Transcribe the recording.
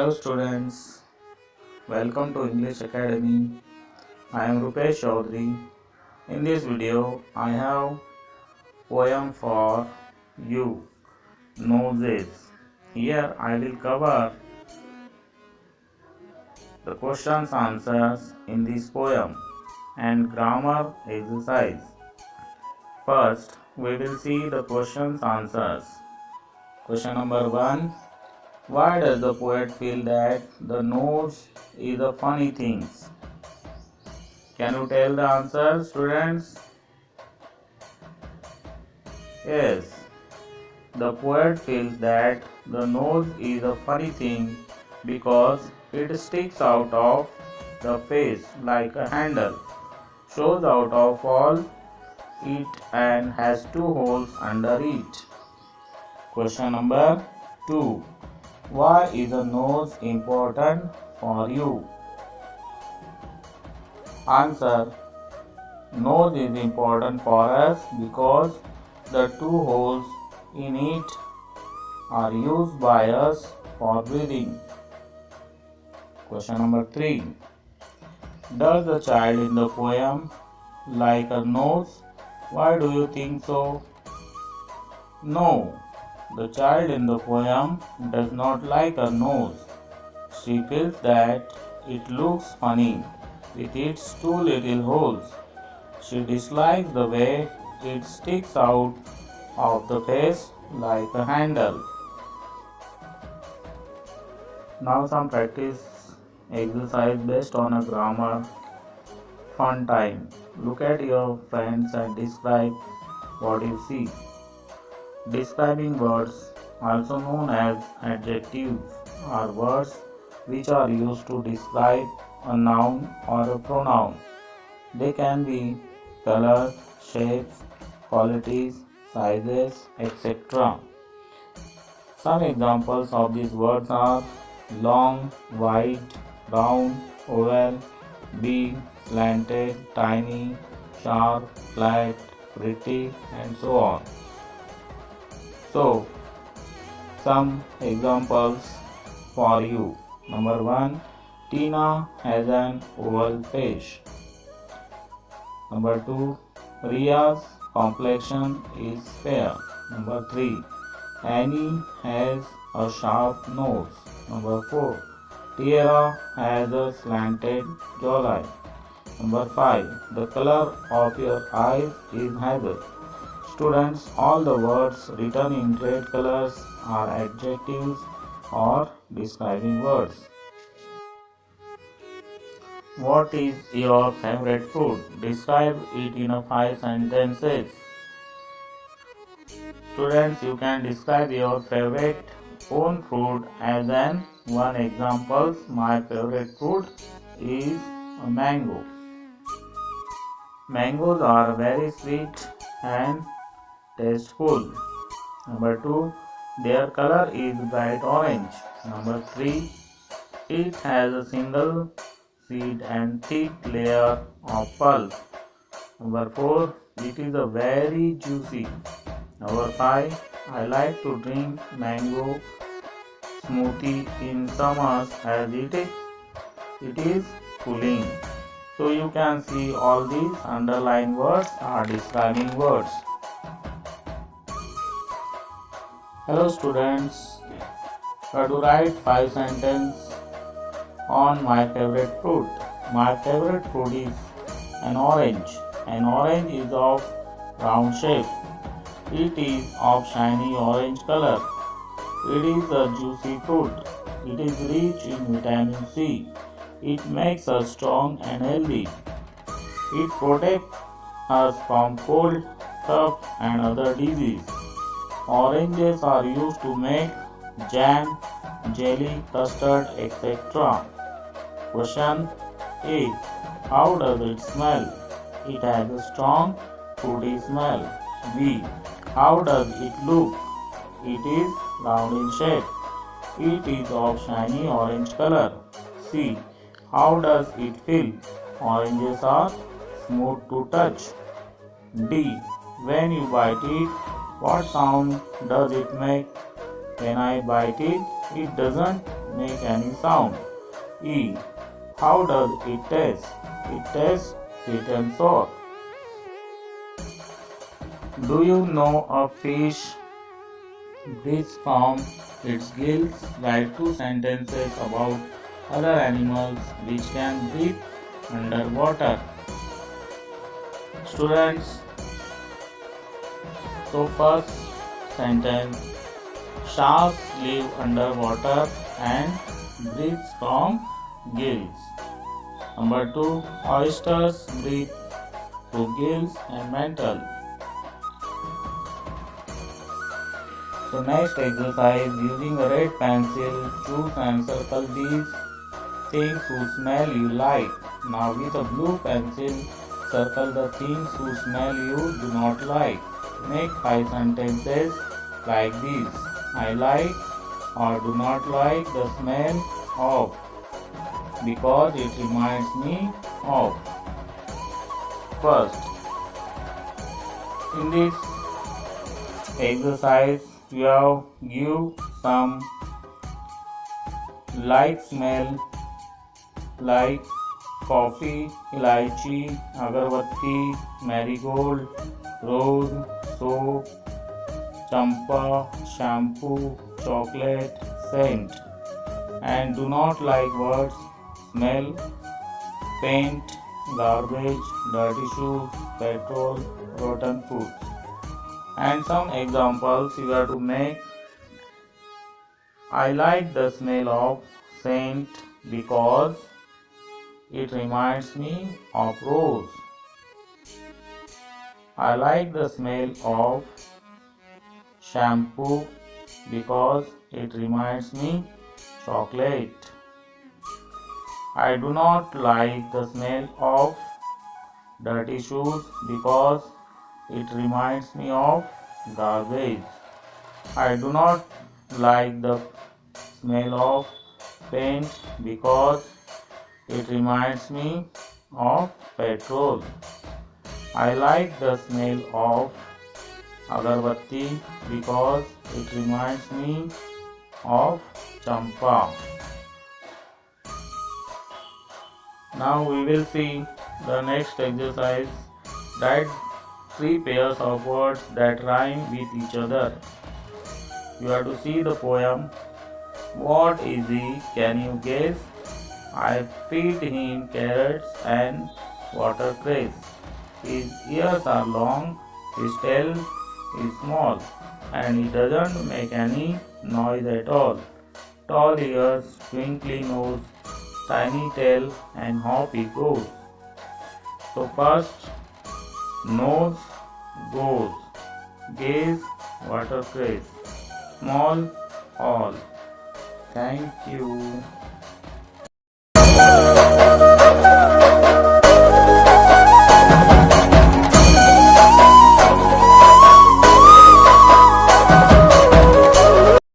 Hello students, welcome to English Academy. I am Rupesh Chaudhary. In this video, I have poem for you, Noses. Here I will cover the questions answers in this poem and grammar exercise. First, we will see the questions answers. Question number 1. Why does the poet feel that the nose is a funny thing? Can you tell the answer, students? Yes, the poet feels that the nose is a funny thing because it sticks out of the face like a handle, shows out of all it and has two holes under it. Question number 2. Why is a nose important for you? Answer. Nose is important for us because the two holes in it are used by us for breathing. Question number 3. Does the child in the poem like a nose? Why do you think so? No. The child in the poem does not like a nose. She feels that it looks funny with its two little holes. She dislikes the way it sticks out of the face like a handle. Now some practice exercise based on a grammar. Fun time. Look at your friends and describe what you see. Describing words, also known as adjectives, are words which are used to describe a noun or a pronoun. They can be colors, shapes, qualities, sizes, etc. Some examples of these words are long, wide, round, oval, big, slanted, tiny, sharp, flat, pretty, and so on. So, some examples for you. Number 1. Tina has an oval face. Number 2. Ria's complexion is fair. Number 3. Annie has a sharp nose. Number 4. Tiara has a slanted jawline. Number 5. The color of your eyes is hazel. Students, all the words written in red colors are adjectives or describing words. What is your favorite food? Describe it in 5 sentences. Students, you can describe your favorite own food as an one example. My favorite food is a mango. Mangoes are very sweet and tasteful. Number 2. Their color is bright orange. Number 3. It has a single seed and thick layer of pulp. Number 4. It is a very juicy. Number 5. I like to drink mango smoothie in summers as it is cooling. So you can see all these underlined words are describing words. Hello students, try to write 5 sentences on my favorite fruit. My favorite fruit is an orange. An orange is of round shape. It is of shiny orange color. It is a juicy fruit. It is rich in vitamin C. It makes us strong and healthy. It protects us from cold, cough and other diseases. Oranges are used to make jam, jelly, custard, etc. Question A. How does it smell? It has a strong, fruity smell. B. How does it look? It is round in shape. It is of shiny orange color. C. How does it feel? Oranges are smooth to touch. D. When you bite it, what sound does it make? When I bite it, it doesn't make any sound? E. How does it taste? It tastes sweet and sour. Do you know a fish breathes from its gills? Write two sentences about other animals which can breathe underwater. Students, so first sentence, sharks live underwater and breathe from gills. Number 2, oysters breathe through gills and mantle. So next exercise, using a red pencil, choose and circle these things whose smell you like. Now with a blue pencil, circle the things whose smell you do not like. Make 5 sentences like this. I like or do not like the smell of because it reminds me of. First, in this exercise, you have give some like smell like coffee, elaichi, agarbatti, marigold, rose, soap, champa, shampoo, chocolate, scent, and do not like words smell, paint, garbage, dirty shoes, petrol, rotten food. And some examples you have to make. I like the smell of scent because it reminds me of rose. I like the smell of shampoo because it reminds me chocolate. I do not like the smell of dirty shoes because it reminds me of garbage. I do not like the smell of paint because it reminds me of petrol. I like the smell of agarbatti because it reminds me of champa. Now we will see the next exercise. Write 3 pairs of words that rhyme with each other. You have to see the poem. What is he? Can you guess? I feed him carrots and watercress. His ears are long, his tail is small, and he doesn't make any noise at all. Tall ears, twinkly nose, tiny tail, and hop he goes. So first, nose goes, gaze watercress, small all. Thank you.